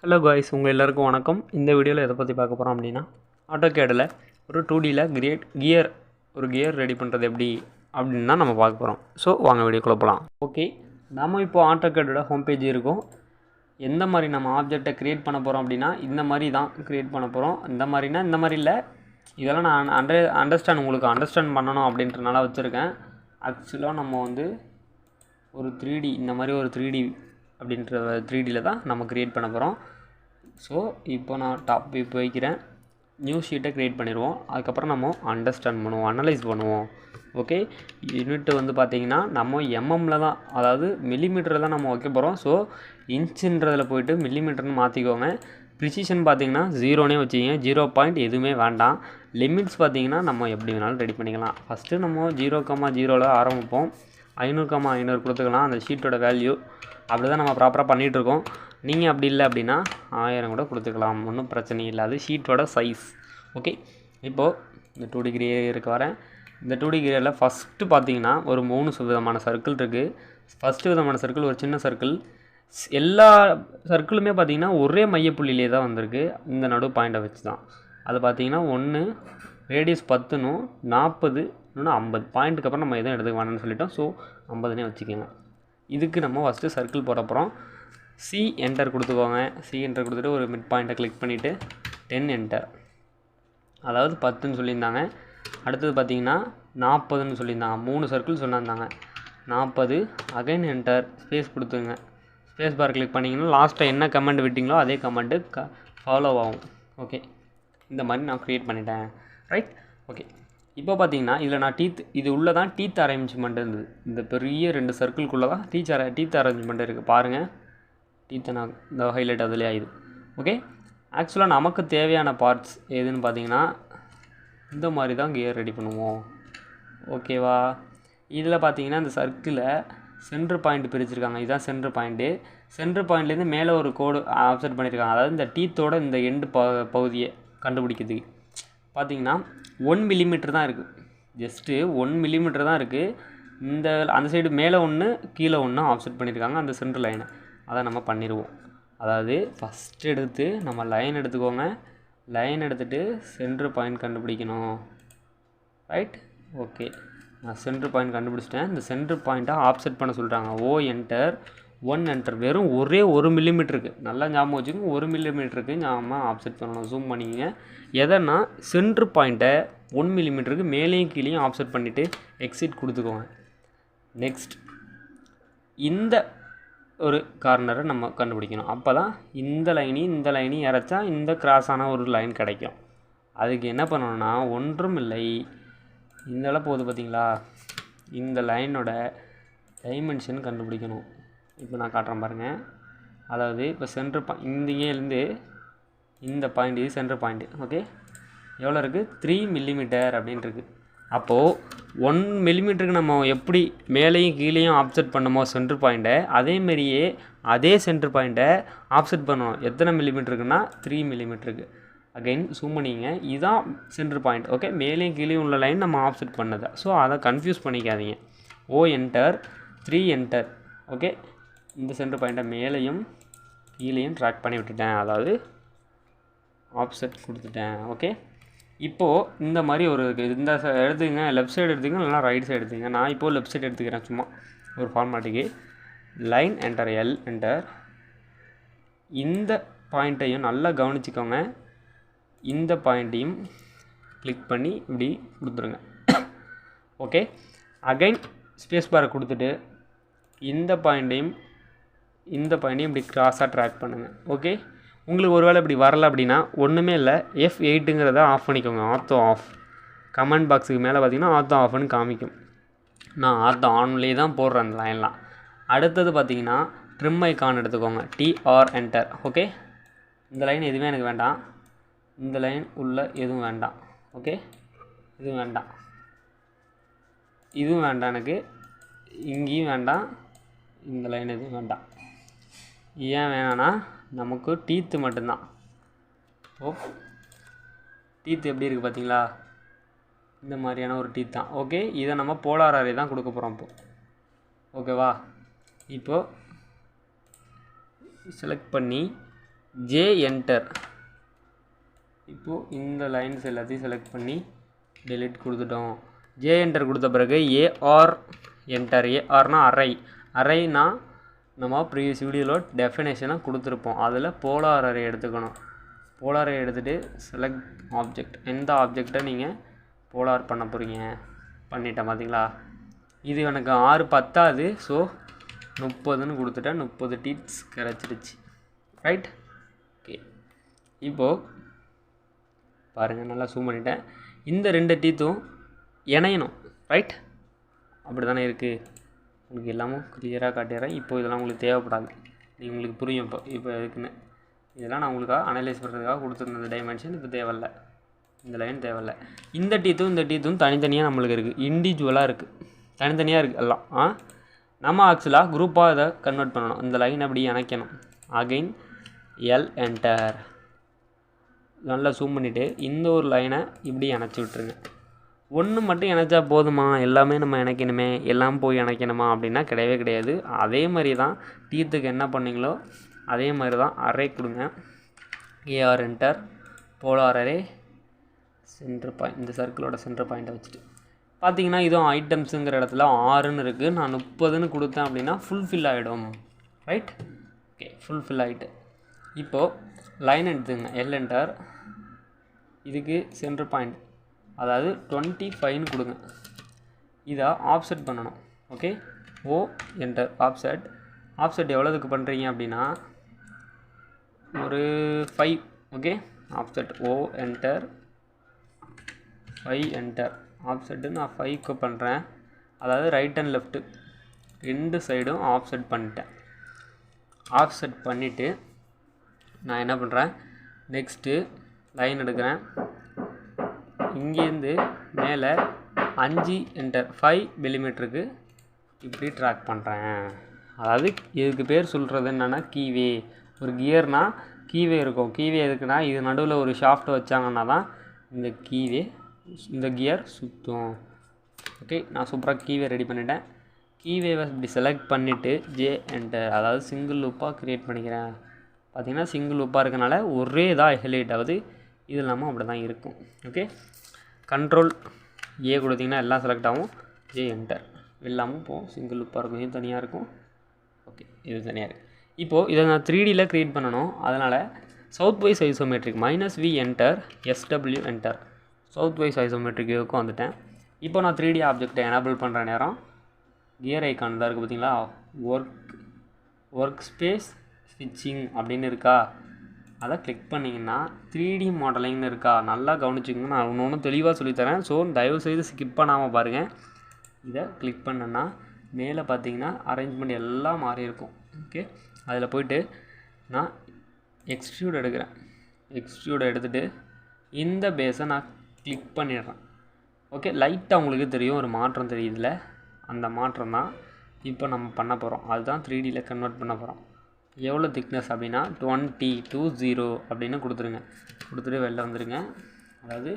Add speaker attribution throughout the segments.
Speaker 1: Hello guys, உங்கள் எல்லாருக்கும் வணக்கம். இந்த வீடியோவில் எதை பற்றி பார்க்க போகிறோம் அப்படின்னா, ஆட்டோகேடில் ஒரு 2Dயில் கியர் ரெடி பண்ணுறது எப்படி அப்படின்னு தான் நம்ம பார்க்க போகிறோம். ஸோ வாங்க வீடியோக்குள்ளே போகலாம். ஓகே, நம்ம இப்போ ஆட்டோகேடோட ஹோம் பேஜ் இருக்கும். எந்த மாதிரி நம்ம ஆப்ஜெக்டை க்ரியேட் பண்ண போகிறோம் அப்படின்னா இந்த மாதிரி தான் க்ரியேட் பண்ண போகிறோம். இந்த மாதிரி இல்லை, இதெல்லாம் நான் உங்களுக்கு அண்டர்ஸ்டாண்ட் பண்ணணும் அப்படின்றனால வச்சுருக்கேன். ஆக்சுவலாக நம்ம வந்து ஒரு 3D இந்த மாதிரி ஒரு 3D அப்படின்ற 3Dயில் தான் நம்ம க்ரியேட் பண்ண போகிறோம். ஸோ இப்போ நான் இப்போ வைக்கிறேன், நியூ ஷீட்டை க்ரியேட் பண்ணிடுவோம். அதுக்கப்புறம் நம்ம அண்டர்ஸ்டாண்ட் பண்ணுவோம், அனலைஸ் பண்ணுவோம். ஓகே, யூனிட்டு வந்து பார்த்திங்கன்னா நம்ம எம்எம்மில் தான், அதாவது மில்லிமீட்டரில் தான் நம்ம வைக்க போகிறோம். ஸோ இன்ச்சுன்றதில் போய்ட்டு மில்லிமீட்டர்னு மாற்றிக்கோங்க. ப்ரிசிஷன் பார்த்திங்கன்னா 0னே வச்சுக்கிங்க, 0 பாயிண்ட் எதுவுமே வேண்டாம். லிமிட்ஸ் பார்த்திங்கன்னா நம்ம எப்படி வேணாலும் ரெடி பண்ணிக்கலாம். ஃபஸ்ட்டு நம்ம 0,0ல் ஆரம்பிப்போம். 500,500 கொடுத்துக்கலாம் அந்த ஷீட்டோட வேல்யூ. அப்படி தான் நம்ம ப்ராப்பராக பண்ணிகிட்ருக்கோம். நீங்கள் அப்படி இல்லை அப்படின்னா 1000 கூட கொடுத்துக்கலாம், ஒன்றும் பிரச்சனை இல்லை. அது ஷீட்டோட சைஸ். ஓகே, இப்போது இந்த 2D கிரியருக்கு வரேன். இந்த 2D கிரியரில் ஃபஸ்ட்டு பார்த்தீங்கன்னா ஒரு 3 விதமான சர்க்கிள் இருக்குது. ஃபஸ்ட்டு விதமான சர்க்கிள் ஒரு சின்ன சர்க்கிள். எல்லா சர்க்கிளுமே பார்த்திங்கன்னா ஒரே மையப்புள்ளியிலே தான் வந்திருக்கு, இந்த நடு பாயிண்டை வச்சு தான். அது பார்த்திங்கன்னா 1 ரேடியஸ் 10னும் 40 இன்னொன்று 50 பாயிண்ட்டுக்கு அப்புறம் நம்ம எதுவும் எடுத்துக்க வேணும்னு சொல்லிட்டோம். ஸோ 50னே வச்சுக்கோங்க. இதுக்கு நம்ம ஃபஸ்ட்டு சர்க்கிள் போட போகிறோம். சி என்டர் கொடுத்துக்கோங்க. சி என்டர் கொடுத்துட்டு ஒரு மிட் பாயிண்ட்டை கிளிக் பண்ணிவிட்டு 10 என்டர், அதாவது 10ன்னு சொல்லியிருந்தாங்க. அடுத்தது பார்த்திங்கன்னா 40ன்னு சொல்லியிருந்தாங்க. 3 சர்க்கிள் சொன்னாங்க. 40 அகைன் என்டர், ஸ்பேஸ் கொடுத்துங்க. ஸ்பேஸ் பார் கிளிக் பண்ணிங்கன்னா லாஸ்ட்டாக என்ன கமெண்ட் விட்டிங்களோ அதே கமெண்ட்டு ஃபாலோ ஆகும். ஓகே, இந்த மாதிரி நான் க்ரியேட் பண்ணிட்டேன். Right, okay. இப்போ பார்த்தீங்கன்னா இதில் நான் இது உள்ளே தான் டீத் அரேஞ்ச்மெண்ட் இருந்தது. இந்த பெரிய 2 சர்க்கிள்குள்ளே தான் டீத் அரேஞ்ச்மெண்ட் இருக்குது. பாருங்கள், டீத்தை நான் இந்த ஹைலைட் அதிலே ஆகுது. ஓகே, ஆக்சுவலாக நமக்கு தேவையான பார்ட்ஸ் எதுன்னு பார்த்தீங்கன்னா இந்த மாதிரி தான் கியர் ரெடி பண்ணுவோம். ஓகேவா? இதில் பார்த்தீங்கன்னா இந்த சர்க்கிளை சென்டர் பாயிண்ட் பிரிச்சுருக்காங்க. இதுதான் சென்டர் பாயிண்ட்டு. சென்டர் பாயிண்ட்லேருந்து மேலே ஒரு கோடு ஆப்செட் பண்ணியிருக்காங்க. அதாவது இந்த டீத்தோட இந்த எண்டு பகுதியை கண்டுபிடிக்கிறதுக்கு பார்த்தீங்கன்னா 1 மில்லிமீட்டர் தான் இருக்குது. ஜஸ்ட்டு 1 மில்லிமீட்டர் தான் இருக்குது. அந்த சைடு மேலே 1 கீழே 1 ஆப்செட் பண்ணியிருக்காங்க, அந்த சென்டர் லைனை. அதை நம்ம பண்ணிடுவோம். அதாவது ஃபஸ்ட்டு எடுத்து நம்ம லைன் எடுத்துக்கோங்க. லைன் எடுத்துகிட்டு சென்டர் பாயிண்ட் கண்டுபிடிக்கணும். Right, okay. நான் சென்டர் பாயிண்ட் கண்டுபிடிச்சிட்டேன். இந்த சென்டர் பாயிண்ட்டை ஆப்செட் பண்ண சொல்கிறாங்க. O enter 1 enter. வெறும் ஒரே 1 மில்லிமீட்டருக்கு, நல்லா ஞாபகம் வச்சுக்கோங்க, 1 மில்லிமீட்டருக்கு ஞாபகமாக ஆப்செட் பண்ணணும். ஜூம் பண்ணிக்கங்க. எதனா சென்டர் பாயிண்ட்டை 1 மில்லிமீட்டருக்கு மேலேயும் கீழேயும் ஆப்செட் பண்ணிவிட்டு எக்ஸிட் கொடுத்துக்கோங்க. நெக்ஸ்ட் இந்த ஒரு கார்னரை நம்ம கண்டுபிடிக்கணும். அப்போ தான் இந்த லைனையும் இறச்சா இந்த கிராஸான ஒரு லைன் கிடைக்கும். அதுக்கு என்ன பண்ணணும்னா ஒன்றும் இல்லை, இந்தளவு போகுது பார்த்தீங்களா, இந்த லைனோட டைமென்ஷன் கண்டுபிடிக்கணும். இப்போ நான் காட்டுறேன் பாருங்கள். அதாவது இப்போ சென்டர் இங்கேருந்து இந்த பாயிண்ட், இது சென்டர் பாயிண்ட்டு. ஓகே, எவ்வளோ இருக்குது? 3 மில்லிமீட்டர் அப்படின்னு இருக்குது. அப்போது 1 மில்லிமீட்டருக்கு நம்ம எப்படி மேலேயும் கீழேயும் ஆப்செட் பண்ணமோ சென்டர் பாயிண்ட்டை, அதேமாரியே அதே சென்டர் பாயிண்ட்டை ஆப்செட் பண்ணணும். எத்தனை மில்லிமீட்டருக்குன்னா 3 மில்லிமீட்டருக்கு. அகைன் ஜூம் பண்ணிங்க. இதுதான் சென்டர் பாயிண்ட். ஓகே, மேலேயும் கீழேயும் உள்ள லைன் நம்ம ஆப்செட் பண்ணதை. ஸோ அதை கன்ஃபியூஸ் பண்ணிக்காதீங்க. O enter 3 enter. ஓகே, இந்த சென்டர் பாயிண்ட்டை மேலேயும் கீழேயும் ட்ராக் பண்ணி விட்டுட்டேன், அதாவது ஆப்செட் கொடுத்துட்டேன். ஓகே, இப்போது இந்த மாதிரி ஒரு இந்த எடுத்துக்கங்க, லெஃப்ட் சைடு எடுத்துக்கங்க, இல்லைனா ரைட் சைடு எடுத்துக்கங்க. நான் இப்போது லெஃப்ட் சைடு எடுத்துக்கிறேன், சும்மா ஒரு ஃபார்மாட்டுக்கு. Line enter, L enter. இந்த பாயிண்ட்டையும் நல்லா கவனிச்சிக்கோங்க. இந்த பாயிண்ட்டையும் கிளிக் பண்ணி இப்படி கொடுத்துருங்க. ஓகே, அகைன் ஸ்பேஸ் பாரை கொடுத்துட்டு இந்த பாயிண்ட்டையும் இப்படி கிராஸாக ட்ராக் பண்ணுங்கள். ஓகே, உங்களுக்கு ஒருவேளை இப்படி வரலை அப்படின்னா ஒன்றுமே இல்லை, F8ங்கிறத ஆஃப் பண்ணிக்கோங்க. ஆத்தோ ஆஃப். கமெண்ட் பாக்ஸுக்கு மேலே பார்த்தீங்கன்னா ஆத்தோ ஆஃப்னு காமிக்கும். நான் ஆத்தோ ஆன்லேயே தான் போடுறேன் அந்த லைன்லாம். அடுத்தது பார்த்தீங்கன்னா ட்ரிம் ஐக்கான் எடுத்துக்கோங்க. TR enter. ஓகே, இந்த லைன் எதுவுமே எனக்கு வேண்டாம், இந்த லைன் உள்ள எதுவும் வேண்டாம். ஓகே, இதுவும் வேண்டாம், இதுவும் வேண்டாம், எனக்கு இங்கேயும் வேண்டாம், இந்த லைன் எதுவும் வேண்டாம். ஏன் வேணான்னா நமக்கு டீத்து மட்டும்தான். டீத்து எப்படி இருக்குது பார்த்தீங்களா, இந்த மாதிரியான ஒரு டீத் தான். ஓகே, இதை நம்ம போலார் அரே தான் கொடுக்க போகிறோம் இப்போது. ஓகேவா? இப்போது செலக்ட் பண்ணி ஜே என்டர். இப்போது இந்த லைன்ஸ் எல்லாத்தையும் செலக்ட் பண்ணி delete கொடுத்துட்டோம். ஜே என்டர் கொடுத்த பிறகு ஏஆர் என்டர். ஏஆர்னா அரைனா நம்ம ப்ரீவியஸ் வீடியோவில் டெஃபினேஷனாக கொடுத்துருப்போம். அதில் போலார் அரே எடுத்துக்கணும். போலார் அரே எடுத்துகிட்டு செலக்ட் ஆப்ஜெக்ட், எந்த ஆப்ஜெக்டை நீங்கள் போலார் பண்ண போகிறீங்க பண்ணிட்டேன் பார்த்தீங்களா. இது எனக்கு 6 பத்தாது. ஸோ 30ன்னு கொடுத்துட்டேன். 30 டீத்ஸ் கிடச்சிடுச்சு. ரைட். ஓகே, இப்போது பாருங்கள், நல்லா ஜூம் பண்ணிட்டேன். இந்த 2 டீத்தும் இணையணும். ரைட், அப்படி தானே இருக்குது. உங்களுக்கு எல்லாமும் கிளியராக காட்டிடுறேன். இப்போ இதெல்லாம் உங்களுக்கு தேவைப்படாது, நீங்கள் உங்களுக்கு புரியும் இப்போ எதுக்குன்னு. இதெல்லாம் நான் உங்களுக்காக அனலைஸ் பண்ணுறதுக்காக கொடுத்துருந்த டைமென்ஷன் இப்போ தேவையில்லை, இந்த லைன் தேவையில்லை. இந்த டீத்தும் தனித்தனியாக நம்மளுக்கு இருக்குது, இண்டிவிஜுவலாக இருக்குது, தனித்தனியாக இருக்குது எல்லாம். நம்ம ஆக்சுவலாக குரூப்பாக இதை கன்வெர்ட் பண்ணணும். இந்த லைன் அப்படி இணைக்கணும். Again L enter. நல்லா ஜூம் பண்ணிவிட்டு இந்த ஒரு லைனை இப்படி இணைச்சி விட்ருங்க. ஒன்று மட்டும் இணைச்சா போதுமா, எல்லாமே நம்ம இணைக்கணுமே, எல்லாம் போய் இணைக்கணுமா அப்படின்னா கிடையவே கிடையாது. அதே மாதிரி தான் டீத்துக்கு என்ன பண்ணீங்களோ அதே மாதிரி தான் அரே கொடுங்க. AR enter, polar array, center point, இந்த சர்க்கிளோட சென்டர் பாயிண்ட்டை வச்சுட்டு பார்த்தீங்கன்னா இதுவும் ஐட்டம்ஸுங்கிற இடத்துல 6ன்னு இருக்குது. நான் 30ன்னு கொடுத்தேன் அப்படின்னா ஃபுல்ஃபில் ஆகிடும். ரைட். ஓகே, ஃபுல்ஃபில் ஆகிட்டு இப்போது லைன் எடுத்துங்க. எல் என்டர், இதுக்கு சென்டர் பாயிண்ட் அதாவது 25ன்னு கொடுங்க. இதை ஆஃப்செட் பண்ணணும். ஓகே, ஓ என்டர் ஆஃப்செட். ஆஃப்செட் எவ்வளோதுக்கு பண்ணுறீங்க அப்படின்னா ஒரு 5. ஓகே, ஆஃப்செட் ஓ என்டர் 5 என்டர். ஆஃப்செட்டு நான் 5க்கு பண்ணுறேன். அதாவது ரைட் அண்ட் லெஃப்ட்டு 2 சைடும் ஆஃப்செட் பண்ணிட்டேன். ஆஃப்செட் பண்ணிவிட்டு நான் என்ன பண்ணுறேன், நெக்ஸ்ட்டு லைன் எடுக்கிறேன். இங்கேருந்து மேலே 5 என்டர் 5 மில்லிமீட்டருக்கு இப்படி ட்ராக் பண்ணுறேன். அதாவது இதுக்கு பேர் சொல்கிறது என்னென்னா கீவே. ஒரு கியர்னால் கீவே இருக்கும். கீவே எதுக்குன்னா இது நடுவில் ஒரு ஷாஃப்ட் வச்சாங்கன்னா தான் இந்த கியர் சுற்றும். ஓகே, நான் சூப்பராக கீவே ரெடி பண்ணிட்டேன். கீவேவை இப்படி செலக்ட் பண்ணிவிட்டு ஜே என்டர், அதாவது சிங்கிள் லூப்பாக க்ரியேட் பண்ணிக்கிறேன். பார்த்திங்கன்னா சிங்கிள் லூப்பாக இருக்கனால ஒரே இதாக ஹைலைட் ஆகுது. இது இல்லாமல் அப்படி தான் இருக்கும். ஓகே, கண்ட்ரோல் ஏ கொடுத்திங்கன்னா எல்லாம் செலக்ட் ஆகும். ஜே என்டர் எல்லாமும் போகும். சிங்கிள் லூப்பாக இருக்கும். இது தனியாக இருக்கும். ஓகே, இது தனியாக இருக்குது. இப்போது இதை நான் 3Dயில் க்ரியேட் பண்ணணும். அதனால் southwest isometric -v enter, SW enter. Southwest isometric இதுக்கும் வந்துட்டேன். இப்போ நான் 3D ஆப்ஜெக்டை எனேபிள் பண்ணுற நேரம் கியர் ஐக்கான் தான் இருக்குது பார்த்தீங்களா, ஒர்க் ஸ்பேஸ் ஸ்விட்சிங் அப்படின்னு இருக்கா, அதை கிளிக் பண்ணிங்கன்னா 3D மாடலிங்னு இருக்கா. நல்லா கவனிச்சிக்கோங்க, நான் ஒன்று தெளிவாக சொல்லித்தரேன். ஸோ தயவுசெய்து ஸ்கிப் பண்ணாமல் பாருங்கள். இதை கிளிக் பண்ணேன்னா மேலே பார்த்தீங்கன்னா அரேஞ்ச்மெண்ட் எல்லாம் மாறி இருக்கும். ஓகே, அதில் போய்ட்டு நான் எக்ஸ்ட்ரூட் எடுக்கிறேன். எக்ஸ்ட்ரூட் எடுத்துகிட்டு இந்த பேஸை நான் கிளிக் பண்ணிடுறேன். ஓகே, லைட்டாக உங்களுக்கு தெரியும் ஒரு மாற்றம் தெரியுதுல, அந்த மாற்றம் தான் இப்போ நம்ம பண்ண போகிறோம். அதுதான் 3Dயில் கன்வெர்ட் பண்ண போகிறோம். எவ்வளோ திக்னஸ் அப்படின்னா 20 அப்படின்னு கொடுத்துருங்க. கொடுத்துட்டு வெளில வந்துடுங்க. அதாவது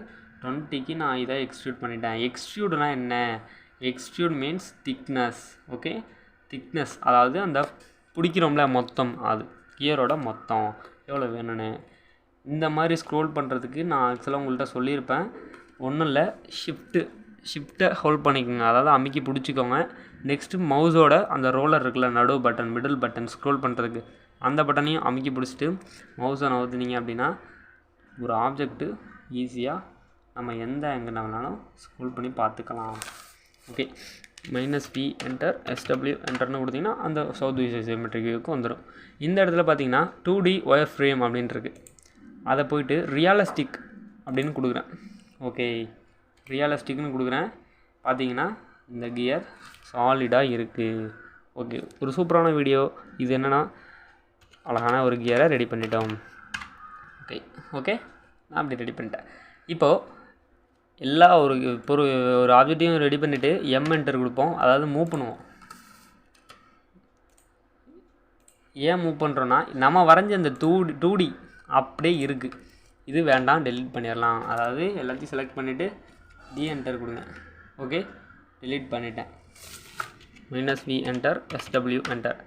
Speaker 1: 20க்கு நான் இதை எக்ஸ்ட்ரூட் பண்ணிட்டேன். எக்ஸ்ட்ரூட்னா என்ன, extrude means thickness. Okay, thickness அதாவது அந்த பிடிக்கிறோம்ல மொத்தம், அது கியரோட மொத்தம் எவ்வளோ வேணும்னு. இந்த மாதிரி ஸ்க்ரோல் பண்ணுறதுக்கு நான் ஆக்சுவலாக உங்கள்கிட்ட சொல்லியிருப்பேன். ஒன்றும் இல்லை, ஷிஃப்ட்டை ஹோல்ட் பண்ணிக்கோங்க, அதாவது அமுக்கி பிடிச்சிக்கோங்க. நெக்ஸ்ட்டு மவுஸோட அந்த ரோலர் இருக்குல்ல, நடு பட்டன், மிடில் பட்டன் ஸ்க்ரோல் பண்ணுறதுக்கு, அந்த பட்டனையும் அமுக்கி பிடிச்சிட்டு மவுஸை நவுத்துனீங்க அப்படின்னா ஒரு ஆப்ஜெக்ட்டு ஈஸியாக நம்ம எந்த ஆங்கிள் வேணாலும் ஸ்க்ரோல் பண்ணி பார்த்துக்கலாம். ஓகே, -v என்டர், SW என்டர்னு கொடுத்திங்கன்னா அந்த சவுத் வைஸ் ஐசோமெட்ரிக்கு வந்துடும். இந்த இடத்துல பார்த்தீங்கன்னா 2D ஒயர் ஃப்ரேம் அப்படின்ட்டுருக்கு. அதை போய்ட்டு ரியலிஸ்டிக் அப்படின்னு கொடுக்குறேன். ஓகே, ரியலிஸ்டிக்னு கொடுக்குறேன். பார்த்தீங்கன்னா இந்த கியர் சாலிடாக இருக்குது. ஓகே, ஒரு சூப்பரான வீடியோ இது. என்னென்னா அழகான ஒரு கியரை ரெடி பண்ணிட்டோம். ஓகே, நான் அப்படி ரெடி பண்ணிட்டேன். இப்போது எல்லா ஒரு ஆப்ஜெக்டையும் ரெடி பண்ணிவிட்டு என்டர் கொடுப்போம். அதாவது மூவ் பண்ணுவோம். ஏன் மூவ் பண்ணுறோன்னா நம்ம வரைஞ்ச அந்த 2D அப்படியே இருக்குது. இது வேண்டாம், டெலீட் பண்ணிடலாம். அதாவது எல்லாத்தையும் செலக்ட் பண்ணிவிட்டு என்டர் கொடுங்க. ஓகே, டெலீட் பண்ணிட்டேன். -v enter, SW enter.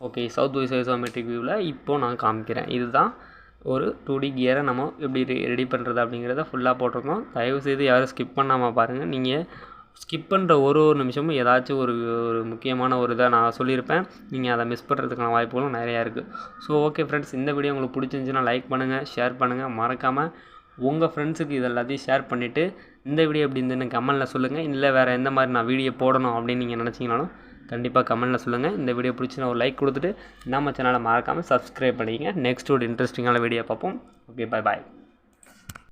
Speaker 2: Okay, southwest isometric வியூவில் இப்போது நான் காமிக்கிறேன். இதுதான் ஒரு 2D கியரை நம்ம எப்படி ரெடி பண்ணுறது அப்படிங்கிறத ஃபுல்லாக போட்டிருக்கோம். தயவுசெய்து யாரும் ஸ்கிப் பண்ணாமல் பாருங்கள். நீங்கள் ஸ்கிப் பண்ணுற ஒரு நிமிஷமும் ஏதாச்சும் ஒரு முக்கியமான ஒரு இதை நான் சொல்லியிருப்பேன். நீங்கள் அதை மிஸ் பண்ணுறதுக்கான வாய்ப்புகளும் நிறையா இருக்குது. ஸோ ஓகே ஃப்ரெண்ட்ஸ், இந்த வீடியோ உங்களுக்கு பிடிச்சிருந்துச்சுன்னா லைக் பண்ணுங்கள், ஷேர் பண்ணுங்கள். மறக்காமல் உங்கள் ஃப்ரெண்ட்ஸுக்கு இது எல்லாத்தையும் ஷேர் பண்ணிவிட்டு இந்த வீடியோ எப்படி இருந்துன்னு கமெண்ட்டில் சொல்லுங்கள். இல்லை வேறு எந்த மாதிரி நான் வீடியோ போடணும் அப்படின்னு நீங்கள் நினச்சிங்கனாலும் கண்டிப்பாக கமெண்ட்டில் சொல்லுங்கள். இந்த வீடியோ பிடிச்சினா ஒரு லைக் கொடுத்துட்டு நம்ம சேனலை மறக்காமல் சப்ஸ்கிரைப் பண்ணிங்க. நெக்ஸ்ட் ஒரு இன்ட்ரெஸ்டிங்கான வீடியோ பார்ப்போம். ஓகே, பாய்.